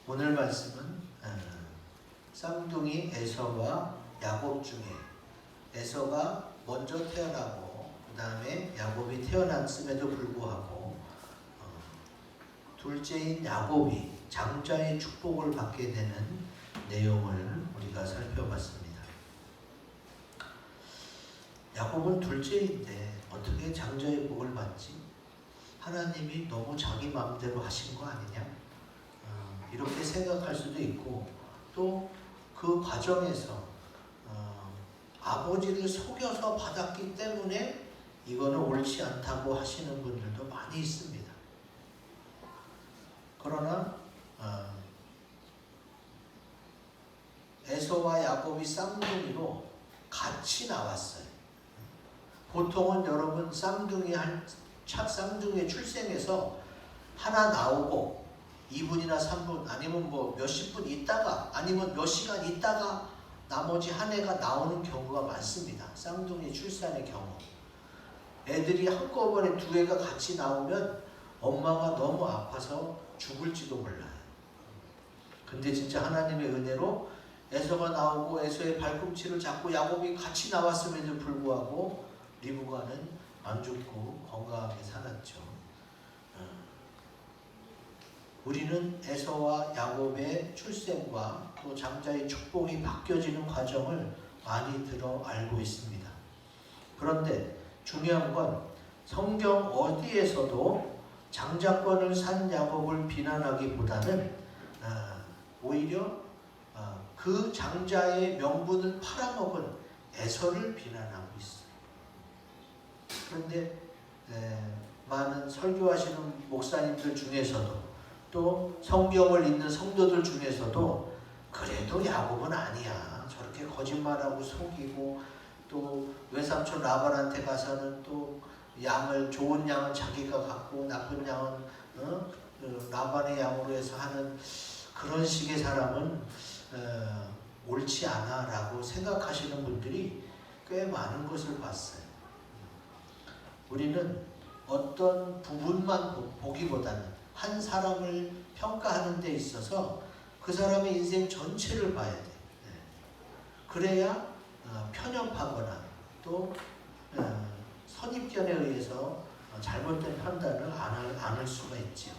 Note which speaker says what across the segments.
Speaker 1: 오늘 말씀은 쌍둥이 에서와 야곱 중에 에서가 먼저 태어나고 그 다음에 야곱이 태어났음에도 불구하고 둘째인 야곱이 장자의 축복을 받게 되는 내용을 우리가 살펴봤습니다. 야곱은 둘째인데 어떻게 장자의 복을 받지? 하나님이 너무 자기 마음대로 하신 거 아니냐? 이렇게 생각할 수도 있고, 또 그 과정에서 아버지를 속여서 받았기 때문에 이거는 옳지 않다고 하시는 분들도 많이 있습니다. 그러나 에서와 야곱이 쌍둥이로 같이 나왔어요. 보통은 여러분 쌍둥이의 출생에서 하나 나오고 2분이나 3분 아니면 뭐 몇십 분 있다가 아니면 몇 시간 있다가 나머지 한 해가 나오는 경우가 많습니다. 쌍둥이 출산의 경우. 애들이 한꺼번에 두 애가 같이 나오면 엄마가 너무 아파서 죽을지도 몰라요. 근데 진짜 하나님의 은혜로 에서가 나오고 에서의 발꿈치를 잡고 야곱이 같이 나왔음에도 불구하고 리브가는 안 죽고 건강하게 살았죠. 우리는 에서와 야곱의 출생과 또 장자의 축복이 바뀌어지는 과정을 많이 들어 알고 있습니다. 그런데 중요한 건 성경 어디에서도 장자권을 산 야곱을 비난하기보다는 오히려 그 장자의 명분을 팔아먹은 에서를 비난하고 있어요. 그런데 많은 설교하시는 목사님들 중에서도 또 성경을 읽는 성도들 중에서도 그래도 야곱은 아니야. 저렇게 거짓말하고 속이고 또 외삼촌 라반한테 가서는 또 좋은 양은 자기가 갖고 나쁜 양은 라반의 양으로 해서 하는 그런 식의 사람은 옳지 않아 라고 생각하시는 분들이 꽤 많은 것을 봤어요. 우리는 어떤 부분만 보기보다는 한 사람을 평가하는 데 있어서 그 사람의 인생 전체를 봐야 돼. 그래야 편협하거나 또 선입견에 의해서 잘못된 판단을 안 할 수가 있지요.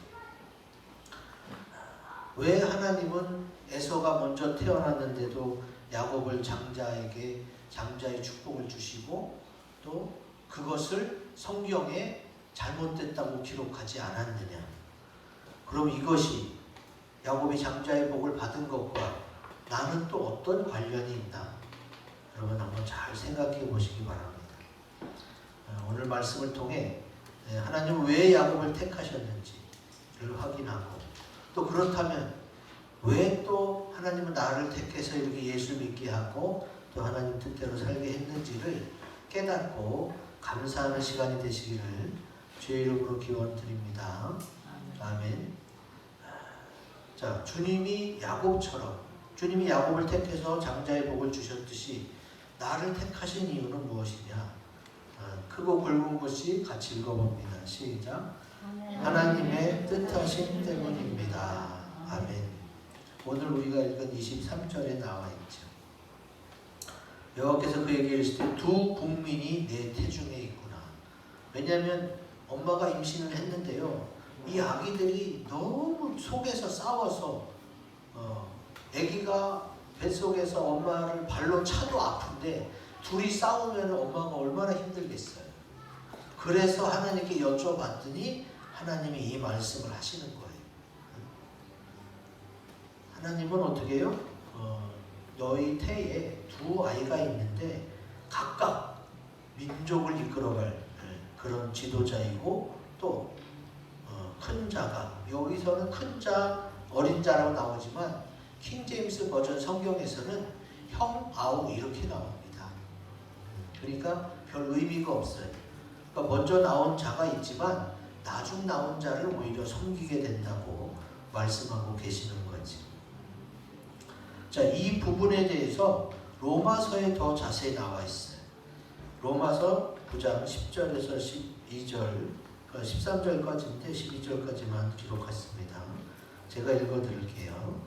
Speaker 1: 왜 하나님은 에서가 먼저 태어났는데도 야곱을 장자의 축복을 주시고 또 그것을 성경에 잘못됐다고 기록하지 않았느냐? 그럼 이것이 야곱이 장자의 복을 받은 것과 나는 또 어떤 관련이 있나? 여러분 한번 잘 생각해 보시기 바랍니다. 오늘 말씀을 통해 하나님은 왜 야곱을 택하셨는지를 확인하고 또 그렇다면 왜 또 하나님은 나를 택해서 이렇게 예수 믿게 하고 또 하나님 뜻대로 살게 했는지를 깨닫고 감사하는 시간이 되시기를 주의 이름으로 기원드립니다. 아멘. 자, 주님이 야곱을 택해서 장자의 복을 주셨듯이 나를 택하신 이유는 무엇이냐? 크고 굵은 것이 같이 읽어봅니다. 시작. 하나님의 뜻하심 때문입니다. 아멘. 오늘 우리가 읽은 23절에 나와 있죠. 여호와께서 그에게 이르시되 두 국민이 내 태중에 있구나. 왜냐하면 엄마가 임신을 했는데요. 이 아기들이 너무 속에서 싸워서 아기가 뱃속에서 엄마를 발로 차도 아픈데 둘이 싸우면 엄마가 얼마나 힘들겠어요. 그래서 하나님께 여쭤봤더니 하나님이 이 말씀을 하시는 거예요. 하나님은 어떻게 해요? 너희 태에 두 아이가 있는데 각각 민족을 이끌어갈 그런 지도자이고 또 큰 자가, 여기서는 큰 자, 어린 자라고 나오지만 킹제임스 버전 성경에서는 형, 아우 이렇게 나옵니다. 그러니까 별 의미가 없어요. 그러니까 먼저 나온 자가 있지만 나중 나온 자를 오히려 섬기게 된다고 말씀하고 계시는 거지. 자, 이 부분에 대해서 로마서에 더 자세히 나와 있어요. 로마서 9장 10절에서 12절, 13절까지인데 12절까지만 기록했습니다. 제가 읽어드릴게요.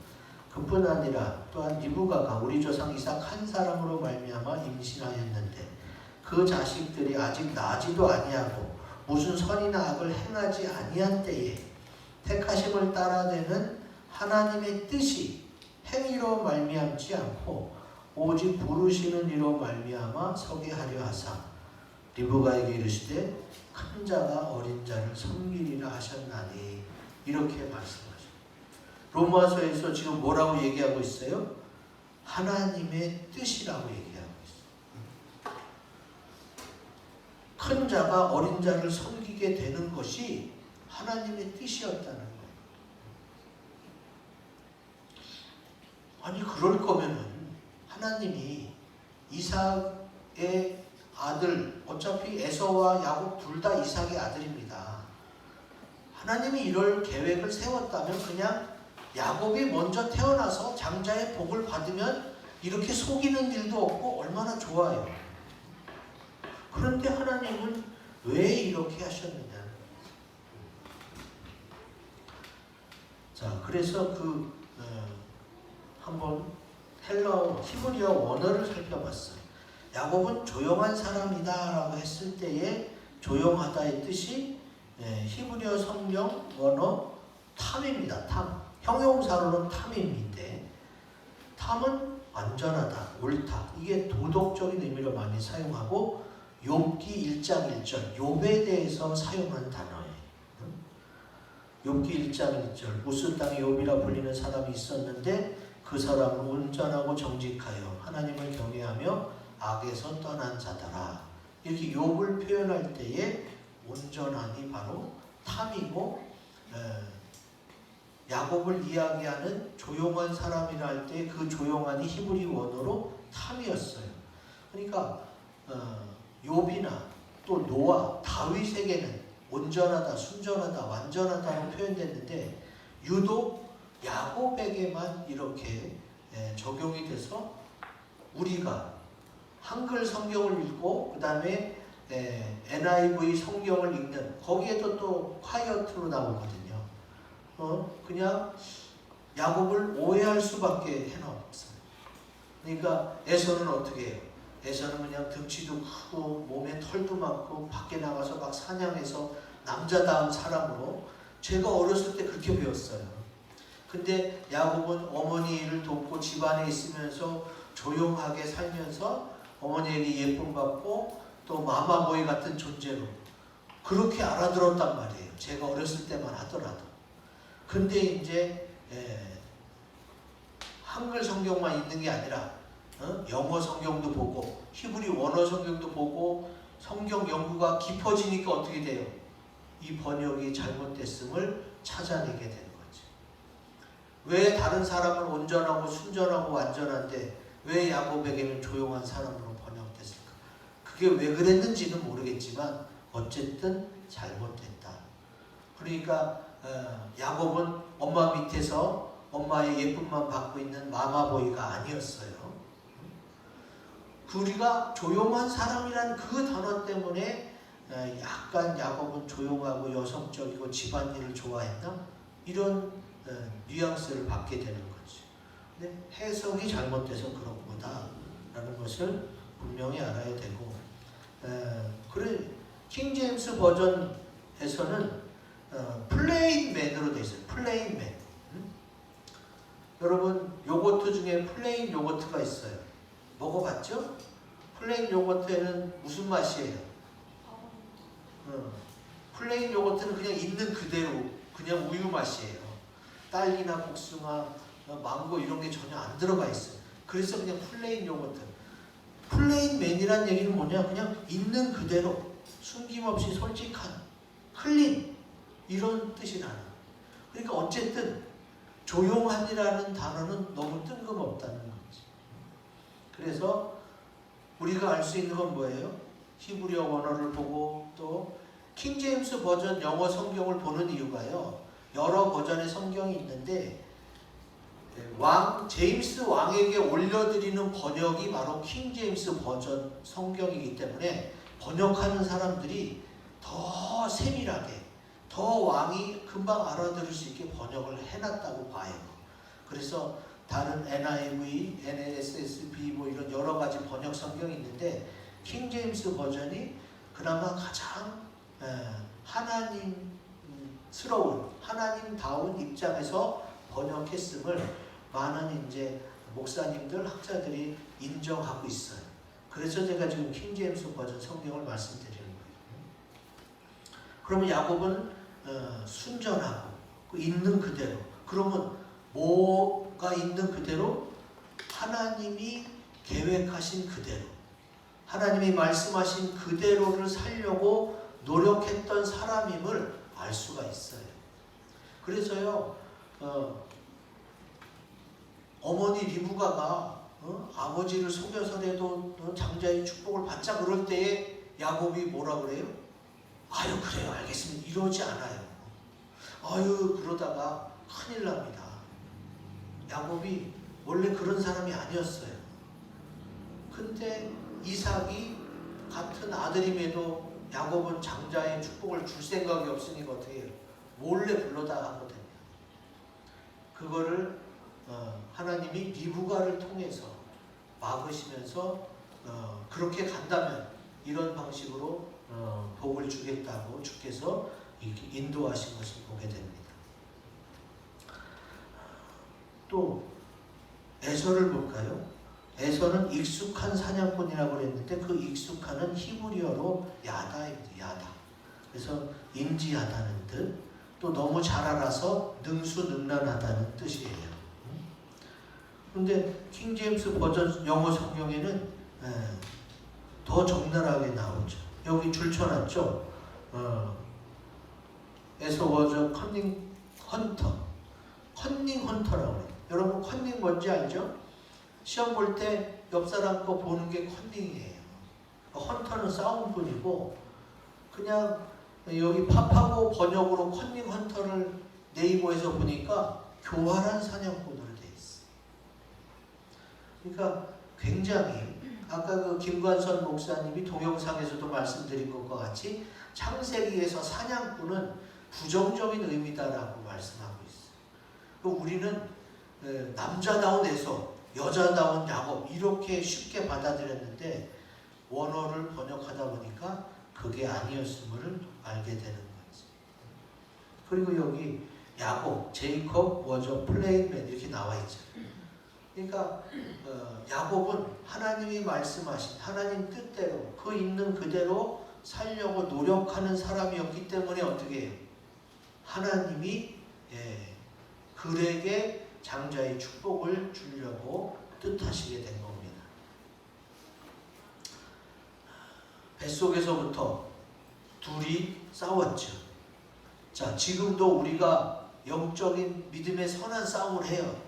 Speaker 1: 그뿐 아니라 또한 리브가가 우리 조상 이삭 한 사람으로 말미암아 임신하였는데 그 자식들이 아직 나지도 아니하고 무슨 선이나 악을 행하지 아니한 때에 택하심을 따라내는 하나님의 뜻이 행위로 말미암지 않고 오직 부르시는 이로 말미암아 서게 하려 하사 리브가에게 이르시되 큰 자가 어린 자를 섬기리라 하셨나니 이렇게 말씀하십니다. 로마서에서 지금 뭐라고 얘기하고 있어요? 하나님의 뜻이라고 얘기하고 있어요. 큰 자가 어린 자를 섬기게 되는 것이 하나님의 뜻이었다는 거예요. 아니 그럴 거면은 하나님이 이삭의 아들, 어차피 에서와 야곱 둘 다 이삭의 아들입니다. 하나님이 이럴 계획을 세웠다면 그냥 야곱이 먼저 태어나서 장자의 복을 받으면 이렇게 속이는 일도 없고 얼마나 좋아요. 그런데 하나님은 왜 이렇게 하셨느냐. 자, 그래서 한번 히브리어 원어를 살펴봤어요. 야곱은 조용한 사람이다 라고 했을 때에 조용하다의 뜻이 히브리어 성경 원어 탐입니다. 탐. 형용사로는 탐임인데 탐은 완전하다, 옳다. 이게 도덕적인 의미로 많이 사용하고 욥기 1장 1절 욥에 대해서 사용한 단어예요. 욥기 1장 1절 우스 땅에 욥이라 불리는 사람이 있었는데 그 사람은 온전하고 정직하여 하나님을 경외하며 악에서 떠난 자더라. 이렇게 욥을 표현할 때에 온전함이 바로 탐이고 야곱을 이야기하는 조용한 사람이라 할 때 그 조용함이 히브리 원어로 탐이었어요. 그러니까 욥이나 또 노아, 다윗에게는 온전하다, 순전하다, 완전하다로 표현됐는데 유독 야곱에게만 이렇게 적용이 돼서 우리가 한글 성경을 읽고 그 다음에 NIV 성경을 읽는 거기에도 또 콰이어트로 나오거든요. 그냥 야곱을 오해할 수밖에 해놓았어요. 그러니까 에서는 어떻게 해요? 에서는 그냥 등치도 크고 몸에 털도 많고 밖에 나가서 막 사냥해서 남자다운 사람으로 제가 어렸을 때 그렇게 배웠어요. 근데 야곱은 어머니 일을 돕고 집안에 있으면서 조용하게 살면서 어머니에게 예쁨 받고 또 마마보이 같은 존재로 그렇게 알아들었단 말이에요. 제가 어렸을 때만 하더라도. 근데 이제 한글 성경만 있는 게 아니라 영어 성경도 보고 히브리 원어 성경도 보고 성경 연구가 깊어지니까 어떻게 돼요? 이 번역이 잘못됐음을 찾아내게 되는 거죠. 왜 다른 사람은 온전하고 순전하고 완전한데 왜 야곱에게는 조용한 사람으로 번역됐을까? 그게 왜 그랬는지는 모르겠지만 어쨌든 잘못됐다. 그러니까 야곱은 엄마 밑에서 엄마의 예쁨만 받고 있는 마마보이가 아니었어요. 우리가 조용한 사람이란 그 단어 때문에 약간 야곱은 조용하고 여성적이고 집안일을 좋아했나? 이런 뉘앙스를 받게 되는 거죠. 근데 해석이 잘못돼서 그런 거다라는 것을 분명히 알아야 되고 그래 킹제임스 버전에서는 플레인맨으로 되어 있어요. 플레인맨. 여러분 요거트 중에 플레인 요거트가 있어요. 먹어봤죠? 플레인 요거트에는 무슨 맛이에요? 플레인 요거트는 그냥 있는 그대로 그냥 우유 맛이에요. 딸기나 복숭아, 망고 이런 게 전혀 안 들어가 있어요. 그래서 그냥 플레인 요거트. 플레인맨이란 얘기는 뭐냐? 그냥 있는 그대로 숨김없이 솔직한 클린 이런 뜻이라는. 그러니까 어쨌든 조용한이라는 단어는 너무 뜬금없다는 거지. 그래서 우리가 알 수 있는 건 뭐예요? 히브리어 원어를 보고 또 킹제임스 버전 영어 성경을 보는 이유가요. 여러 버전의 성경이 있는데 제임스 왕에게 올려드리는 번역이 바로 킹제임스 버전 성경이기 때문에 번역하는 사람들이 더 세밀하게, 더 더 왕이 금방 알아들을 수 있게 번역을 해놨다고 봐요. 그래서 다른 NIV, NASB 뭐 이런 여러 가지 번역 성경이 있는데 킹 제임스 버전이 그나마 가장 하나님스러운 하나님다운 입장에서 번역했음을 많은 이제 목사님들, 학자들이 인정하고 있어요. 그래서 제가 지금 킹 제임스 버전 성경을 말씀드리는 거예요. 그러면 야곱은 순전하고 있는 그대로. 그러면 뭐가 있는 그대로? 하나님이 계획하신 그대로, 하나님이 말씀하신 그대로를 살려고 노력했던 사람임을 알 수가 있어요. 그래서요, 어머니 리브가가 아버지를 속여서라도 장자의 축복을 받자 그럴 때에 야곱이 뭐라 그래요? 아유 그래요 알겠습니다 이러지 않아요. 아유 그러다가 큰일 납니다. 야곱이 원래 그런 사람이 아니었어요. 근데 이삭이 같은 아들임에도 야곱은 장자의 축복을 줄 생각이 없으니까 어떻게 해요? 몰래 불러다 하거든요. 그거를 하나님이 리브가를 통해서 막으시면서 그렇게 간다면 이런 방식으로 복을 주겠다고 주께서 이렇게 인도하신 것을 보게 됩니다. 또 에서를 볼까요? 에서는 익숙한 사냥꾼이라고 그랬는데 그 익숙한은 히브리어로 야다입니다. 야다. 그래서 인지하다는 뜻, 또 너무 잘 알아서 능수능란하다는 뜻이에요. 그런데 킹 제임스 버전 영어 성경에는 더 적나라하게 나오죠. 여기 줄쳐놨죠. 에서 was a cunning hunter. 컨닝 헌터라고 해요. 여러분 컨닝 뭔지 알죠? 시험 볼 때 옆 사람 거 보는 게 컨닝이에요. 헌터는 싸움꾼이고, 그냥 여기 팝하고 번역으로 컨닝 헌터를 네이버에서 보니까 교활한 사냥꾼으로 돼 있어. 그러니까 굉장히 아까 그 김관선 목사님이 동영상에서도 말씀드린 것과 같이 창세기에서 사냥꾼은 부정적인 의미다라고 말씀하고 있어요. 우리는 남자다운 에서, 여자다운 야곱 이렇게 쉽게 받아들였는데 원어를 번역하다 보니까 그게 아니었음을 알게 되는 거지. 그리고 여기 야곱, 제이콥 was a plain man 이렇게 나와 있죠. 그러니까 야곱은 하나님이 말씀하신 하나님 뜻대로 그 있는 그대로 살려고 노력하는 사람이었기 때문에 어떻게 해요? 하나님이 그에게 장자의 축복을 주려고 뜻하시게 된 겁니다. 뱃속에서부터 둘이 싸웠죠. 자, 지금도 우리가 영적인 믿음의 선한 싸움을 해요.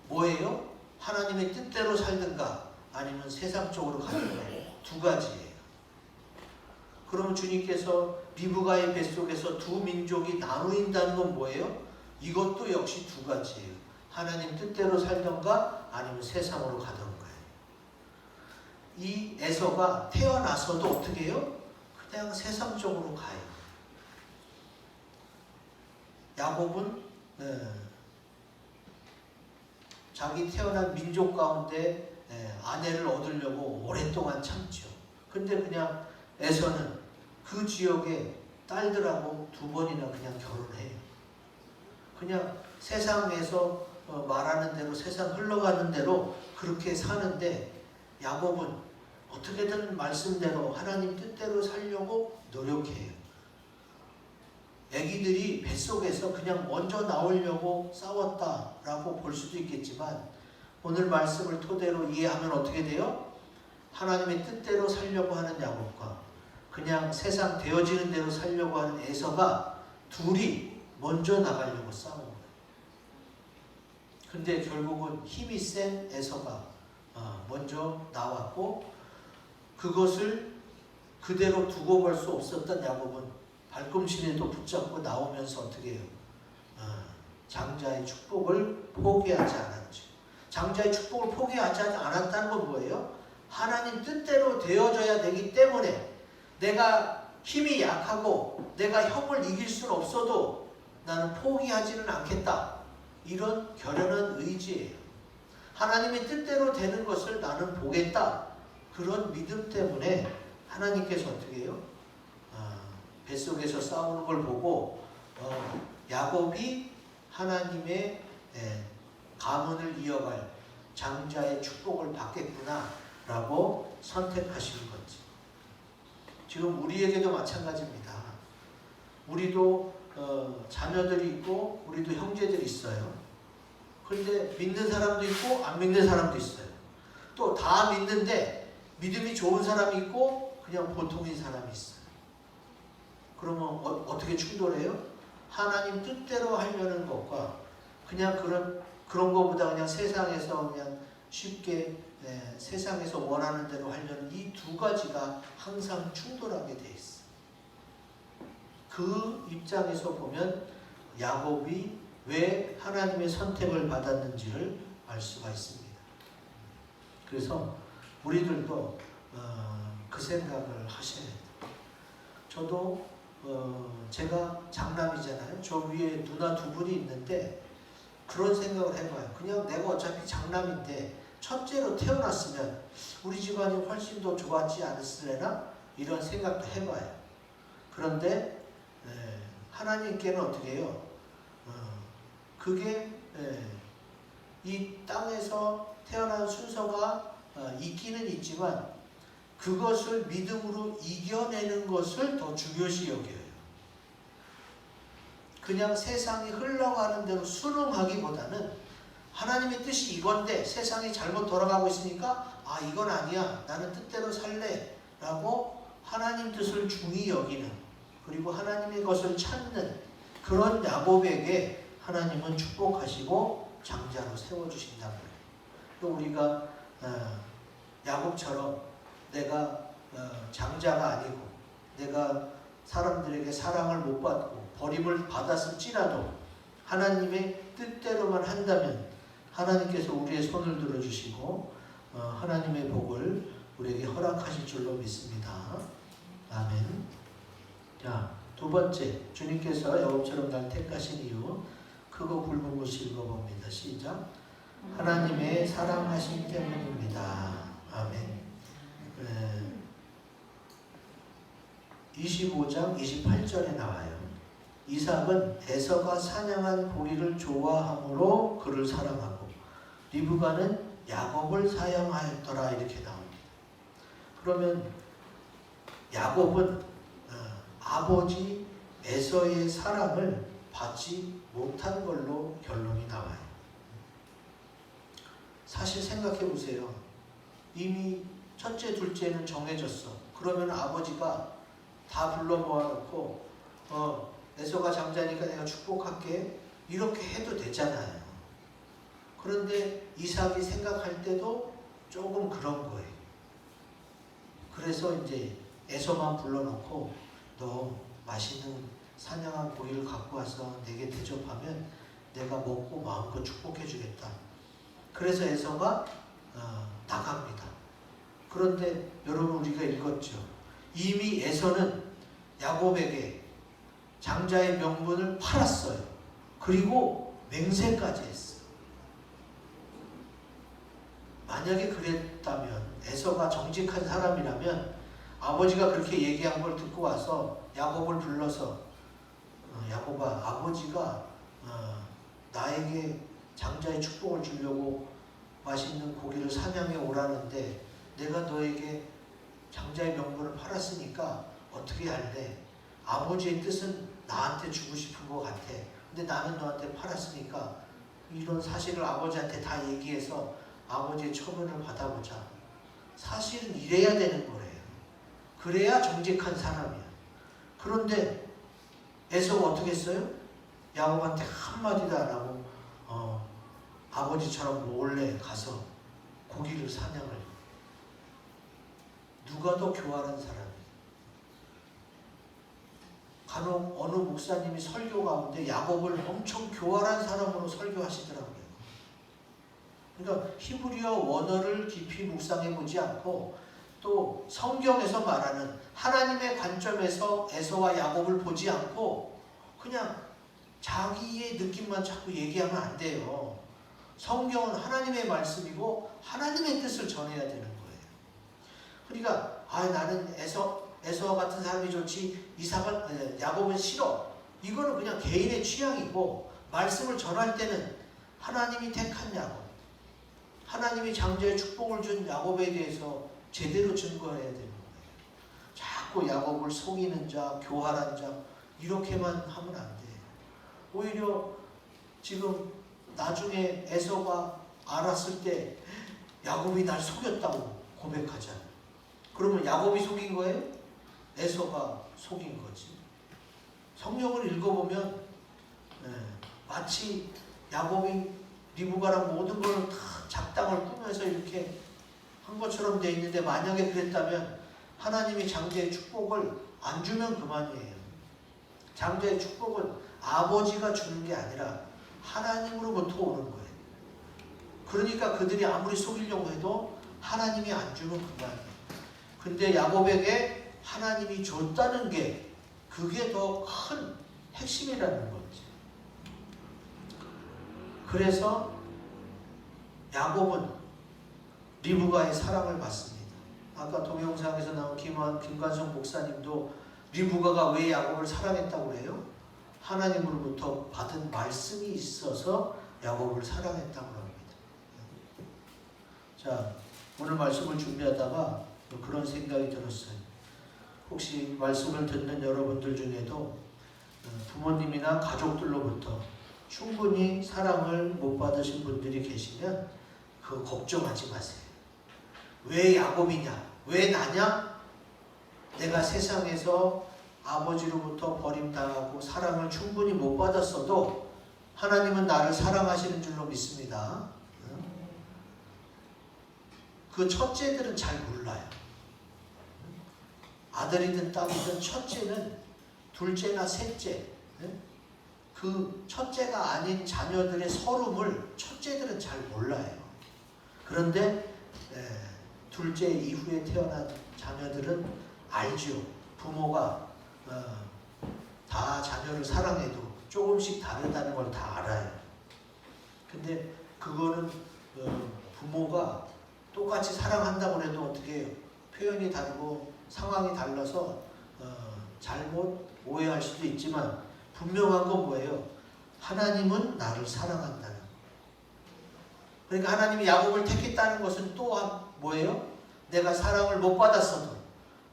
Speaker 1: 뭐예요? 하나님의 뜻대로 살든가 아니면 세상적으로 가든가. 두 가지예요. 그럼 주님께서 리브가의 뱃속에서 두 민족이 나누인다는 건 뭐예요? 이것도 역시 두 가지예요. 하나님 뜻대로 살던가 아니면 세상으로 가던가요. 이 에서가 태어나서도 어떻게 해요? 그냥 세상적으로 가요. 야곱은 자기 태어난 민족 가운데 아내를 얻으려고 오랫동안 참죠. 근데 그냥 에서는 그 지역의 딸들하고 두 번이나 그냥 결혼해요. 그냥 세상에서 말하는 대로 세상 흘러가는 대로 그렇게 사는데 야곱은 어떻게든 말씀대로 하나님 뜻대로 살려고 노력해요. 애기들이 뱃속에서 그냥 먼저 나오려고 싸웠다라고 볼 수도 있겠지만 오늘 말씀을 토대로 이해하면 어떻게 돼요? 하나님의 뜻대로 살려고 하는 야곱과 그냥 세상 되어지는 대로 살려고 하는 에서가 둘이 먼저 나가려고 싸운 거예요. 근데 결국은 힘이 센 에서가 먼저 나왔고 그것을 그대로 두고 볼 수 없었던 야곱은 발꿈치에도 붙잡고 나오면서 어떻게 해요? 장자의 축복을 포기하지 않았죠. 장자의 축복을 포기하지 않았다는 건 뭐예요? 하나님 뜻대로 되어져야 되기 때문에 내가 힘이 약하고 내가 형을 이길 수는 없어도 나는 포기하지는 않겠다. 이런 결연한 의지예요. 하나님의 뜻대로 되는 것을 나는 보겠다. 그런 믿음 때문에 하나님께서 어떻게 해요? 뱃속에서 싸우는 걸 보고 야곱이 하나님의 가문을 이어갈 장자의 축복을 받겠구나 라고 선택하시는 거지. 지금 우리에게도 마찬가지입니다. 우리도 자녀들이 있고 우리도 형제들이 있어요. 그런데 믿는 사람도 있고 안 믿는 사람도 있어요. 또 다 믿는데 믿음이 좋은 사람이 있고 그냥 보통인 사람이 있어요. 그러면 어떻게 충돌해요? 하나님 뜻대로 하려는 것과 그냥 그런 것보다 그냥 세상에서 그냥 쉽게 세상에서 원하는 대로 하려는 이 두 가지가 항상 충돌하게 돼 있어. 그 입장에서 보면 야곱이 왜 하나님의 선택을 받았는지를 알 수가 있습니다. 그래서 우리들도 그 생각을 하셔야 돼요. 저도 제가 장남이잖아요. 저 위에 누나 두 분이 있는데 그런 생각을 해봐요. 그냥 내가 어차피 장남인데 첫째로 태어났으면 우리 집안이 훨씬 더 좋았지 않았으려나? 이런 생각도 해봐요. 그런데 하나님께는 어떻게 해요? 그게 이 땅에서 태어난 순서가 있기는 있지만 그것을 믿음으로 이겨내는 것을 더 중요시 여겨요. 그냥 세상이 흘러가는 대로 순응하기보다는 하나님의 뜻이 이건데 세상이 잘못 돌아가고 있으니까 이건 아니야. 나는 뜻대로 살래. 라고 하나님 뜻을 중히 여기는, 그리고 하나님의 것을 찾는 그런 야곱에게 하나님은 축복하시고 장자로 세워주신다는 거예요. 또 우리가 야곱처럼 내가 장자가 아니고 내가 사람들에게 사랑을 못 받고 버림을 받았을지라도 하나님의 뜻대로만 한다면 하나님께서 우리의 손을 들어주시고 하나님의 복을 우리에게 허락하실 줄로 믿습니다. 아멘. 자, 두 번째, 주님께서 야곱처럼 날 택하신 이유, 크고 굵은 것을 읽어봅니다. 시작. 하나님의 사랑하심 때문입니다. 아멘. 25장 28절에 나와요. 이삭은 에서가 사냥한 고리를 좋아함으로 그를 사랑하고 리브가는 야곱을 사랑하였더라. 이렇게 나옵니다. 그러면 야곱은 아버지 에서의 사랑을 받지 못한 걸로 결론이 나와요. 사실 생각해 보세요. 이미 첫째, 둘째는 정해졌어. 그러면 아버지가 다 불러 모아놓고 에서가 장자니까 내가 축복할게 이렇게 해도 되잖아요. 그런데 이삭이 생각할 때도 조금 그런 거예요. 그래서 이제 에서만 불러놓고 너 맛있는 사냥한 고기를 갖고 와서 내게 대접하면 내가 먹고 마음껏 축복해 주겠다. 그래서 에서가 나갑니다. 그런데 여러분 우리가 읽었죠. 이미 에서는 야곱에게 장자의 명분을 팔았어요. 그리고 맹세까지 했어요. 만약에 그랬다면 에서가 정직한 사람이라면 아버지가 그렇게 얘기한 걸 듣고 와서 야곱을 불러서 야곱아, 아버지가 나에게 장자의 축복을 주려고 맛있는 고기를 사냥해 오라는데 내가 너에게 장자의 명분을 팔았으니까 어떻게 할래? 아버지의 뜻은 나한테 주고 싶은 것 같아. 근데 나는 너한테 팔았으니까 이런 사실을 아버지한테 다 얘기해서 아버지의 처분을 받아보자. 사실은 이래야 되는 거래요. 그래야 정직한 사람이야. 그런데 에서가 어떻게 했어요? 야곱한테 한마디도 안 하고 아버지처럼 몰래 가서 고기를 사냥을. 누가 더 교활한 사람이에요? 간혹 어느 목사님이 설교 가운데 야곱을 엄청 교활한 사람으로 설교하시더라고요. 그러니까 히브리어 원어를 깊이 묵상해 보지 않고 또 성경에서 말하는 하나님의 관점에서 에서와 야곱을 보지 않고 그냥 자기의 느낌만 자꾸 얘기하면 안 돼요. 성경은 하나님의 말씀이고 하나님의 뜻을 전해야 되는 거예요. 그러니까 나는 에서와 같은 사람이 좋지 야곱은 싫어. 이거는 그냥 개인의 취향이고, 말씀을 전할 때는 하나님이 택한 야곱, 하나님이 장자의 축복을 준 야곱에 대해서 제대로 증거해야 되는 거예요. 자꾸 야곱을 속이는 자, 교활한 자 이렇게만 하면 안 돼요. 오히려 지금 나중에 에서가 알았을 때 야곱이 날 속였다고 고백하잖아요. 그러면 야곱이 속인 거예요? 에서가 속인 거지. 성경을 읽어보면 마치 야곱이 리브가랑 모든 걸 다 작당을 꾸며서 이렇게 한 것처럼 돼 있는데, 만약에 그랬다면 하나님이 장자의 축복을 안 주면 그만이에요. 장자의 축복은 아버지가 주는 게 아니라 하나님으로부터 오는 거예요. 그러니까 그들이 아무리 속이려고 해도 하나님이 안 주면 그만이에요. 근데 야곱에게 하나님이 줬다는 게 그게 더 큰 핵심이라는 거지. 그래서 야곱은 리브가의 사랑을 받습니다. 아까 동영상에서 나온 김관성 목사님도 리브가가 왜 야곱을 사랑했다고 해요? 하나님으로부터 받은 말씀이 있어서 야곱을 사랑했다고 합니다. 자, 오늘 말씀을 준비하다가 그런 생각이 들었어요. 혹시 말씀을 듣는 여러분들 중에도 부모님이나 가족들로부터 충분히 사랑을 못 받으신 분들이 계시면 그거 걱정하지 마세요. 왜 야곱이냐? 왜 나냐? 내가 세상에서 아버지로부터 버림당하고 사랑을 충분히 못 받았어도 하나님은 나를 사랑하시는 줄로 믿습니다. 그 첫째들은 잘 몰라요. 아들이든 딸이든 첫째는 둘째나 셋째, 그 첫째가 아닌 자녀들의 서름을 첫째들은 잘 몰라요. 그런데 둘째 이후에 태어난 자녀들은 알죠. 부모가 다 자녀를 사랑해도 조금씩 다르다는 걸 다 알아요. 근데 그거는 부모가 똑같이 사랑한다고 해도 어떻게 해요? 표현이 다르고 상황이 달라서 잘못 오해할 수도 있지만, 분명한 건 뭐예요? 하나님은 나를 사랑한다는 거. 그러니까 하나님이 야곱을 택했다는 것은 또한 뭐예요? 내가 사랑을 못 받았어도,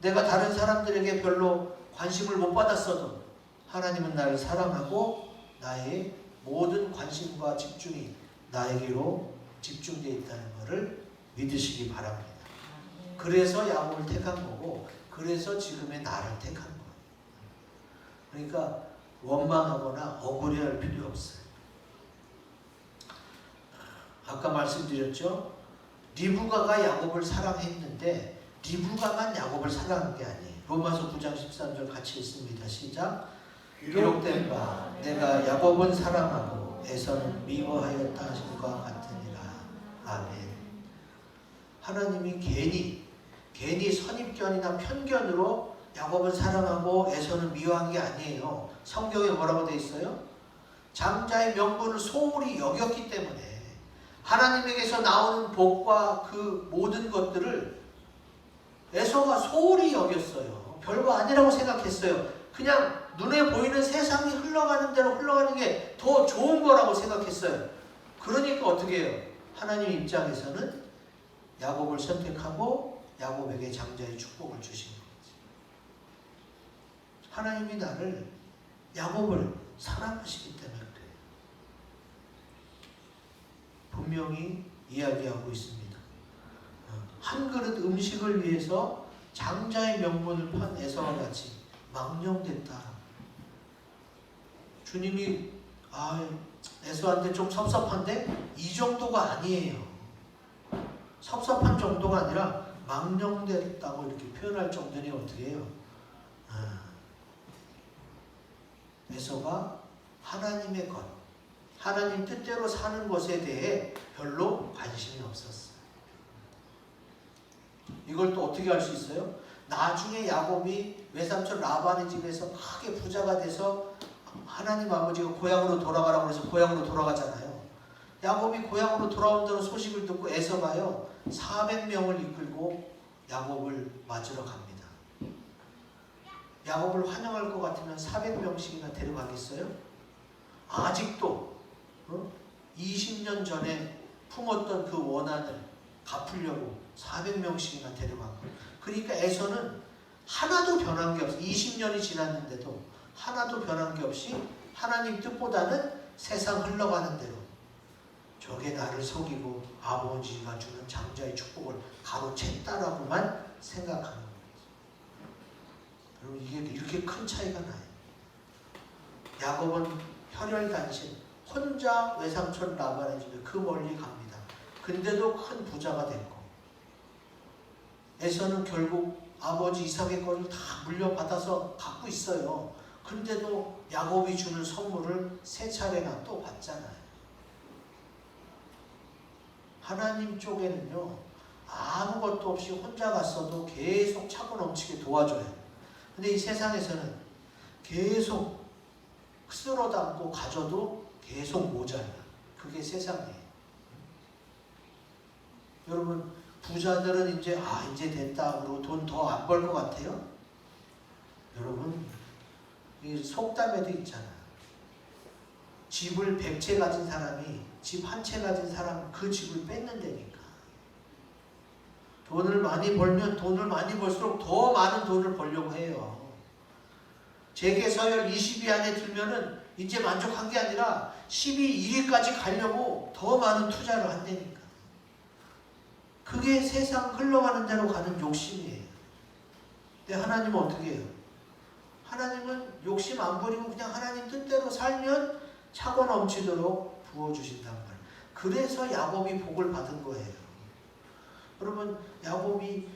Speaker 1: 내가 다른 사람들에게 별로 관심을 못 받았어도 하나님은 나를 사랑하고 나의 모든 관심과 집중이 나에게로 집중되어 있다는 것을 믿으시기 바랍니다. 그래서 야곱을 택한 거고, 그래서 지금의 나를 택한 거예요. 그러니까 원망하거나 억울해할 필요 없어요. 아까 말씀드렸죠? 리브가가 야곱을 사랑했는데 리브가만 야곱을 사랑한 게 아니에요. 로마서 9장 13절 같이 읽습니다. 시작. 기록된 바 내가 야곱은 사랑하고 에서는 미워하였다 하신 것 같으니라. 아멘. 하나님이 괜히 선입견이나 편견으로 야곱은 사랑하고 에서는 미워한 게 아니에요. 성경에 뭐라고 되어 있어요? 장자의 명분을 소홀히 여겼기 때문에 하나님에게서 나오는 복과 그 모든 것들을 에서가 소홀히 여겼어요. 별거 아니라고 생각했어요. 그냥 눈에 보이는 세상이 흘러가는 대로 흘러가는 게 더 좋은 거라고 생각했어요. 그러니까 어떻게 해요? 하나님 입장에서는 야곱을 선택하고 야곱에게 장자의 축복을 주신 거지. 하나님이 나를, 야곱을 사랑하시기 때문에 그래요. 분명히 이야기하고 있습니다. 한 그릇 음식을 위해서 장자의 명분을 판 에서와 같이 망령됐다. 주님이 에서한테 좀 섭섭한데 이 정도가 아니에요. 섭섭한 정도가 아니라 망령됐다고 이렇게 표현할 정도니 어떻게 해요? 에서가 하나님의 것, 하나님 뜻대로 사는 것에 대해 별로 관심이 없었어요. 이걸 또 어떻게 할 수 있어요? 나중에 야곱이 외삼촌 라반의 집에서 크게 부자가 돼서 하나님 아버지가 고향으로 돌아가라고 해서 고향으로 돌아가잖아요. 야곱이 고향으로 돌아온다는 소식을 듣고 에서가요 400명을 이끌고 야곱을 맞으러 갑니다. 야곱을 환영할 것 같으면 400명씩이나 데려가겠어요? 아직도 20년 전에 품었던 그 원한을 갚으려고 400명씩이나 데려가고, 그러니까 에서는 하나도 변한 게 없어. 20년이 지났는데도 하나도 변한 게 없이 하나님 뜻보다는 세상 흘러가는 대로 저게 나를 속이고 아버지가 주는 장자의 축복을 가로챘다라고만 생각하는 거예요. 여러분, 이게 이렇게 큰 차이가 나요. 야곱은 혈혈단신 혼자 외삼촌 라반의 집에 그 멀리 갑니다. 근데도 큰 부자가 됐고, 에서는 결국 아버지 이삭의 것을 다 물려받아서 갖고 있어요. 근데도 야곱이 주는 선물을 3차례나 또 받잖아요. 하나님 쪽에는요 아무것도 없이 혼자 갔어도 계속 차고 넘치게 도와줘요. 근데 이 세상에서는 계속 쓸어 담고 가져도 계속 모자라요. 그게 세상이에요. 여러분, 부자들은 이제 이제 됐다 그러고 돈 더 안 벌 것 같아요? 여러분, 이 속담에도 있잖아요. 집을 100채 가진 사람이 집 한 채 가진 사람 그 집을 뺏는다니까. 돈을 많이 벌면 돈을 많이 벌수록 더 많은 돈을 벌려고 해요. 재계서열 20위 안에 들면은 이제 만족한 게 아니라 12, 1위까지 가려고 더 많은 투자를 한다니까. 그게 세상 흘러가는 대로 가는 욕심이에요. 근데 하나님은 어떻게 해요? 하나님은 욕심 안 부리고 그냥 하나님 뜻대로 살면 차고 넘치도록 부어주신단 말이에요. 그래서 야곱이 복을 받은 거예요. 여러분, 야곱이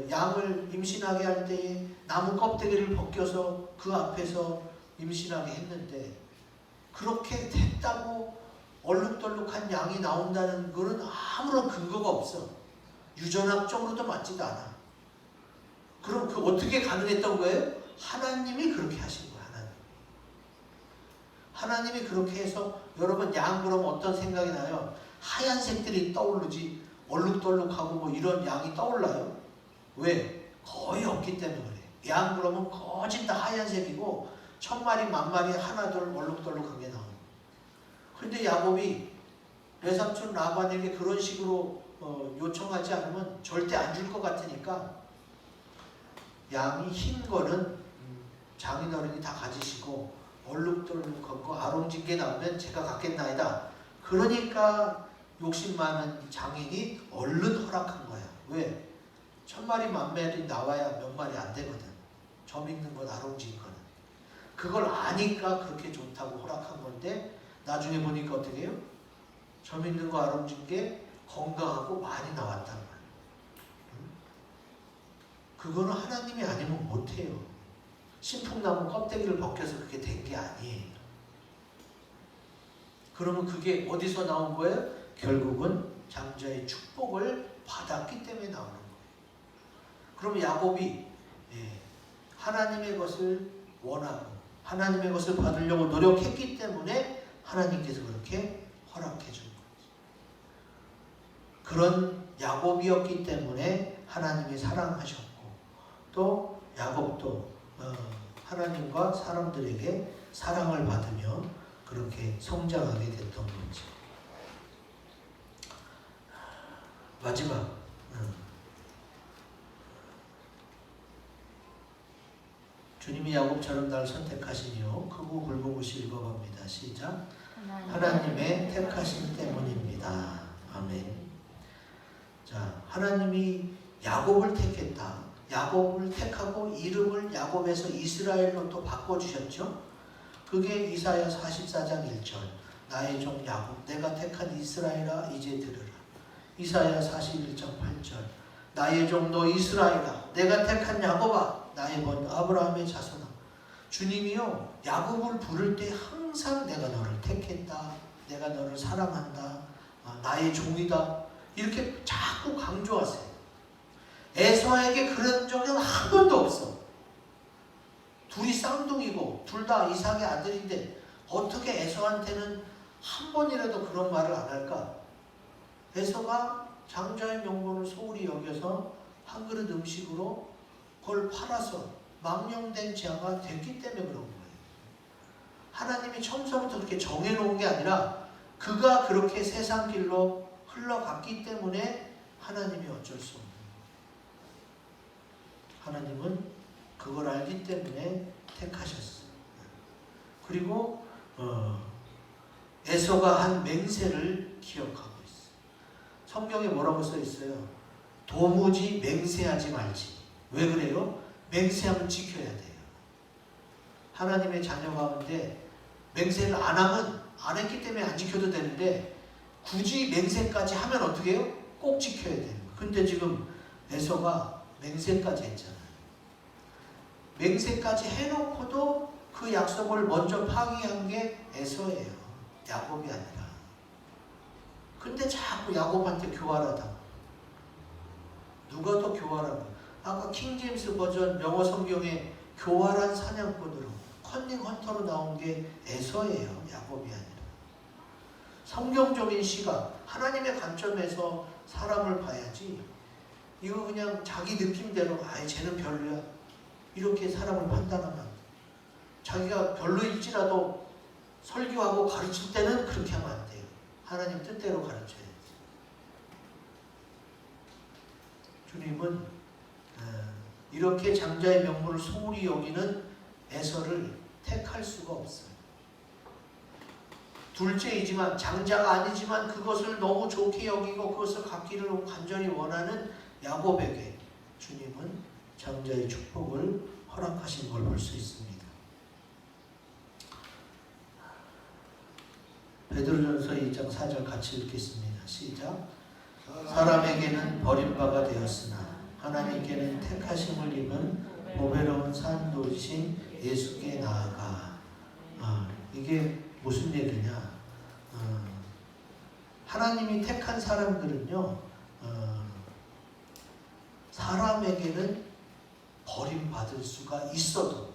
Speaker 1: 양을 임신하게 할 때에 나무 껍데기를 벗겨서 그 앞에서 임신하게 했는데, 그렇게 됐다고 얼룩덜룩한 양이 나온다는 거는 아무런 근거가 없어. 유전학적으로도 맞지도 않아. 그럼 그 어떻게 가능했던 거예요? 하나님이 그렇게 하신 거야. 하나님이 그렇게 해서, 여러분, 양 그러면 어떤 생각이 나요? 하얀색들이 떠오르지 얼룩덜룩하고 뭐 이런 양이 떠올라요? 왜? 거의 없기 때문에 그래. 양 그러면 거진 다 하얀색이고 1000마리, 10,000마리 하나둘 얼룩덜룩한 게 나와요. 근데 야곱이 외삼촌 라반에게 그런 식으로 요청하지 않으면 절대 안 줄 것 같으니까, 양이 흰 거는 장인어른이 다 가지시고 얼룩덜룩한 거 아롱진 게 나오면 제가 갖겠나이다. 그러니까 욕심 많은 장인이 얼른 허락한 거야. 왜? 1000마리, 10,000마리 나와야 몇 마리 안 되거든. 점 익는 건 아롱진 거는. 그걸 아니까 그렇게 좋다고 허락한 건데, 나중에 보니까 어떻게 해요? 점 익는 거 아롱진 게 건강하고 많이 나왔단 말이에요. 그거는 하나님이 아니면 못해요. 신풍나무 껍데기를 벗겨서 그게 된 게 아니에요. 그러면 그게 어디서 나온 거예요? 결국은 장자의 축복을 받았기 때문에 나오는 거예요. 그러면 야곱이 하나님의 것을 원하고 하나님의 것을 받으려고 노력했기 때문에 하나님께서 그렇게 허락해 준 거예요. 그런 야곱이었기 때문에 하나님이 사랑하셨고, 또 야곱도 하나님과 사람들에게 사랑을 받으며 그렇게 성장하게 됐던 거죠. 마지막, 주님이 야곱처럼 날 선택하시니요 크고 굵은 곳이 읽어봅니다. 시작. 하나님의 택하심 때문입니다. 아멘. 자, 하나님이 야곱을 택했다. 야곱을 택하고 이름을 야곱에서 이스라엘로 또 바꿔주셨죠. 그게 이사야 44장 1절. 나의 종 야곱, 내가 택한 이스라엘아 이제 들으라. 이사야 41장 8절. 나의 종 너 이스라엘아, 내가 택한 야곱아, 나의 본 아브라함의 자손아. 주님이요 야곱을 부를 때 항상 내가 너를 택했다, 내가 너를 사랑한다, 나의 종이다, 이렇게 자꾸 강조하세요. 에서에게 그런 적은 한 번도 없어. 둘이 쌍둥이고 둘 다 이삭의 아들인데 어떻게 에서한테는 한 번이라도 그런 말을 안 할까? 에서가 장자의 명분을 소홀히 여겨서 한 그릇 음식으로 그걸 팔아서 망령된 자가 됐기 때문에 그런 거예요. 하나님이 처음부터 그렇게 정해놓은 게 아니라 그가 그렇게 세상 길로 흘러갔기 때문에 하나님이 어쩔 수 없는 거예요. 하나님은 그걸 알기 때문에 택하셨어요. 그리고 에서가 한 맹세를 기억하고 있어요. 성경에 뭐라고 써 있어요? 도무지 맹세하지 말지. 왜 그래요? 맹세하면 지켜야 돼요. 하나님의 자녀 가운데 맹세를 안 하면 안 했기 때문에 안 지켜도 되는데 굳이 맹세까지 하면 어떻게 해요? 꼭 지켜야 돼요. 근데 지금 에서가 맹세까지 했잖아요. 맹세까지 해놓고도 그 약속을 먼저 파기한 게 에서예요. 야곱이 아니라. 근데 자꾸 야곱한테 교활하다. 누가 더 교활하고? 아까 킹제임스 버전 영어 성경에 교활한 사냥꾼으로 커닝 헌터로 나온 게 에서예요. 야곱이 아니라. 성경적인 시각, 하나님의 관점에서 사람을 봐야지 이거 그냥 자기 느낌대로 아이 쟤는 별로야 이렇게 사람을 판단하면 안 돼. 자기가 별로일지라도 설교하고 가르칠 때는 그렇게 하면 안 돼요. 하나님 뜻대로 가르쳐야지. 주님은 이렇게 장자의 명분을 소홀히 여기는 에서를 택할 수가 없어요. 둘째이지만 장자가 아니지만 그것을 너무 좋게 여기고 그것을 갖기를 간절히 원하는 야곱에게 주님은 장자의 축복을 허락하신 걸 볼 수 있습니다. 베드로전서 2장 4절 같이 읽겠습니다. 시작. 사람에게는 버림받아 되었으나 하나님께는 택하심을 입은 보배로운 산도이신 예수께 나아가. 이게 무슨 얘기냐? 하나님이 택한 사람들은요, 사람에게는 버림받을 수가 있어도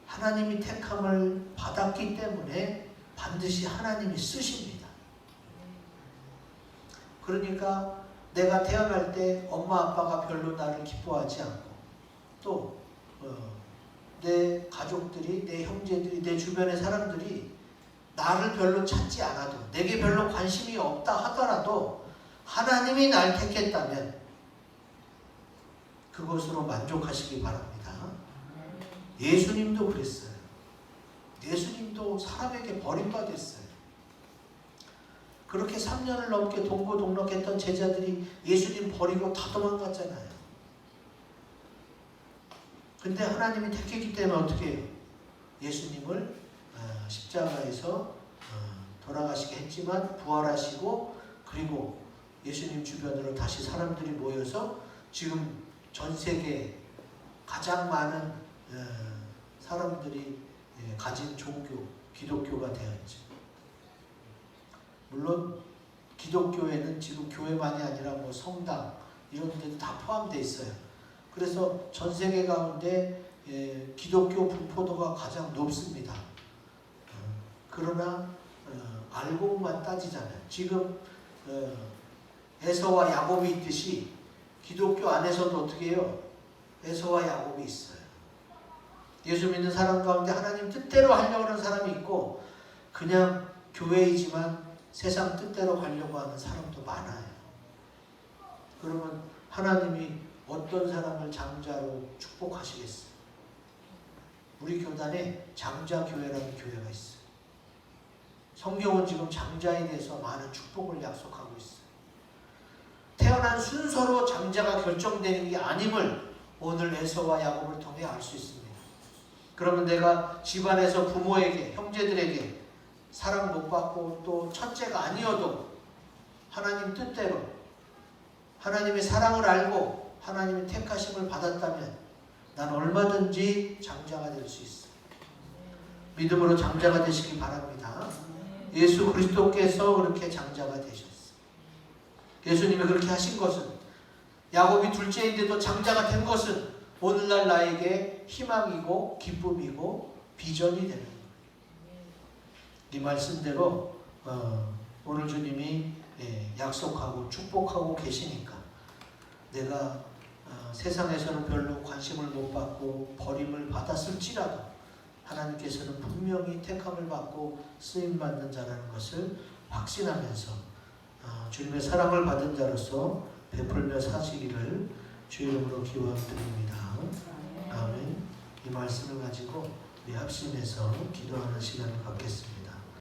Speaker 1: 하나님이 택함을 받았기 때문에 반드시 하나님이 쓰십니다. 그러니까 내가 태어날 때 엄마 아빠가 별로 나를 기뻐하지 않고 또 내 가족들이, 내 형제들이, 내 주변의 사람들이 나를 별로 찾지 않아도 내게 별로 관심이 없다 하더라도 하나님이 날 택했다면 그것으로 만족하시기 바랍니다. 예수님도 그랬어요. 예수님도 사람에게 버림받았어요. 그렇게 3년을 넘게 동고동락했던 제자들이 예수님 버리고 다 도망갔잖아요. 근데 하나님이 택했기 때문에 어떻게 해요? 예수님을 십자가에서 돌아가시게 했지만 부활하시고 그리고 예수님 주변으로 다시 사람들이 모여서 지금 전 세계 가장 많은 사람들이 가진 종교, 기독교가 되었죠. 물론 기독교에는 지금 교회만이 아니라 뭐 성당 이런 데도 다 포함되어 있어요. 그래서 전 세계 가운데 기독교 분포도가 가장 높습니다. 그러나 알고만 따지잖아요. 지금 에서와 야곱이 있듯이 기독교 안에서도 어떻게 해요? 에서와 야곱이 있어요. 예수 믿는 사람 가운데 하나님 뜻대로 하려고 하는 사람이 있고 그냥 교회이지만 세상 뜻대로 가려고 하는 사람도 많아요. 그러면 하나님이 어떤 사람을 장자로 축복하시겠어요? 우리 교단에 장자교회라는 교회가 있어요. 성경은 지금 장자에 대해서 많은 축복을 약속하고 있어요. 태어난 순서로 장자가 결정되는 게 아님을 오늘 에서와 야곱을 통해 알 수 있습니다. 그러면 내가 집안에서 부모에게, 형제들에게 사랑 못 받고 또 첫째가 아니어도 하나님 뜻대로 하나님의 사랑을 알고 하나님의 택하심을 받았다면 난 얼마든지 장자가 될 수 있어요. 믿음으로 장자가 되시기 바랍니다. 예수 그리스도께서 그렇게 장자가 되셨어요. 예수님이 그렇게 하신 것은 야곱이 둘째인데도 장자가 된 것은 오늘날 나에게 희망이고 기쁨이고 비전이 되는 거예요. 이 말씀대로 오늘 주님이 약속하고 축복하고 계시니까 내가 세상에서는 별로 관심을 못 받고 버림을 받았을지라도 하나님께서는 분명히 택함을 받고 쓰임받는 자라는 것을 확신하면서 주님의 사랑을 받은 자로서 베풀며 사시기를 주의 이름으로 기원드립니다. 아멘. 이 말씀을 가지고 우리 합심해서 기도하는 시간을 갖겠습니다.